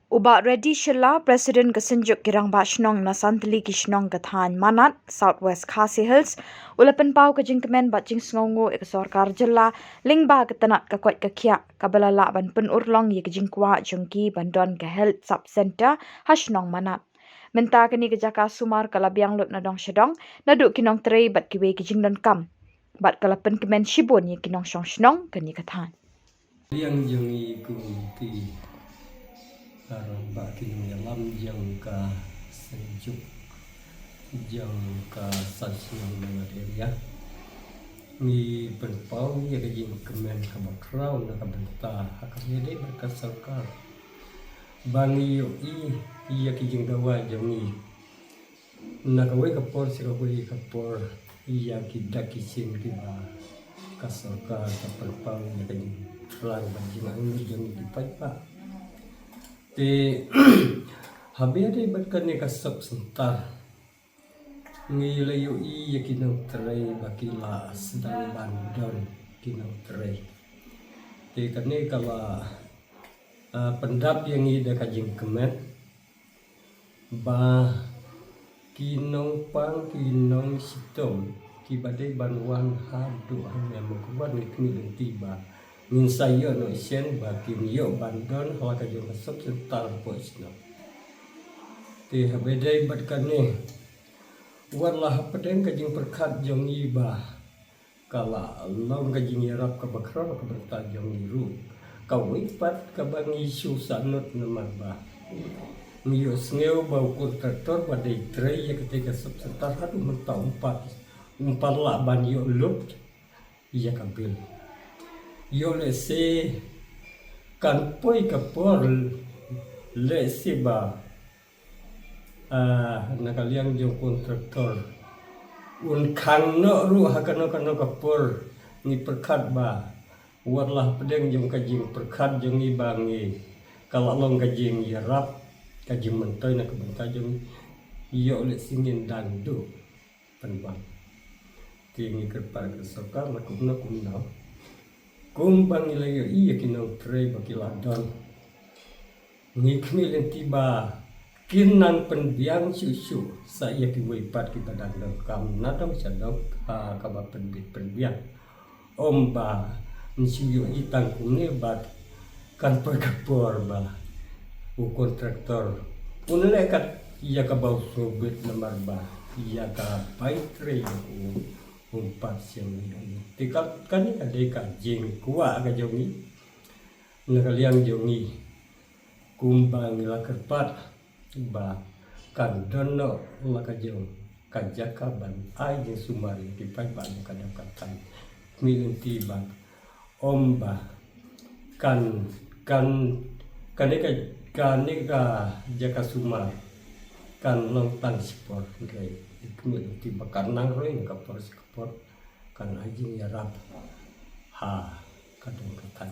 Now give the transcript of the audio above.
Uba ready shilla President kesenjuk kirang bashnong na santli kishnong kathan manat Southwest Khasi Hills ulapan pau ke jingkemen bat jing sngongo ek sarkar jilla lingba ketanat kakwat kakhya kabalala ban pen urlong ye ke jingkwa jongki bandon ke health sub center hashnong manat menta kini ke jaka sumar kalabiang lut na dong shedong naduk kinong trei bat kiwe ke jingdon kam bat kalapen kemen shibon ye kinong shong shnong kini kathan yang jongi ku ti karang baki dalam jangka sejuk jangka sasiang mengaderia ni berpau ya kajing kemen kabakrau na kabenta akan jadi berkasarkar bangi yo iya kajing dawa jongi na kawai kapor si kawai kapor iya kita kisin kiba kasarkar kaperpau ya kajing lang bajing angin jongi dipaita te habis ada ibatkan ni kasap sentar ngilayu iya kinau terai bakila sedang bandon kinau terai te kane kala pendap yang ida kajing kemen ba kinau pang kinau sitom kibadai banwan hadu hanya mukuban nikmi tiba min sayo no isen bakin yo bandon hala kajong kasap sentar posno te habedai batkane warlah pedeng kajing perkat jong iba kala long kajing yarap ka bakra ka berta jong iru kawipat ka bangi susanut namarba miyo sneu bau kontraktor badai trei ya ketika kasap sentar hadu merta umpat la ban yo lut iya kabil yo lese kan poi kapor lese ba nakaliang jong kontraktor un kan no ru hakano kano kapor ni perkat ba warlah pedeng jong kajing perkat jong ibangi kalau long kajing yarap kajing mentoy na kabenta jong yo le singin dandu penbang tingi kerpar kesokar lakuna kumnau kumbang ilayo iya kinau trei bakiladon ngikmi tiba kinan penbiang susu saya kiwipat kita dandang kam nadong sadong kaba penbiang omba nsiyo itang kune bat kan perkapor ba u kontraktor unlekat iya kabau sobet lembar ba iya ka paitre umpat siang ini tikap kan ada kajing kuat ke jongi nakaliang jongi kumbang la kerpat ba kan dono la kajong kajaka ban ai jeng sumari dipai ban kadang katan milin tiba omba kan kaneka jaka sumar kan long tang sport rei ikmil tiba kanang roi kapor kan aji yarap ha kadang katan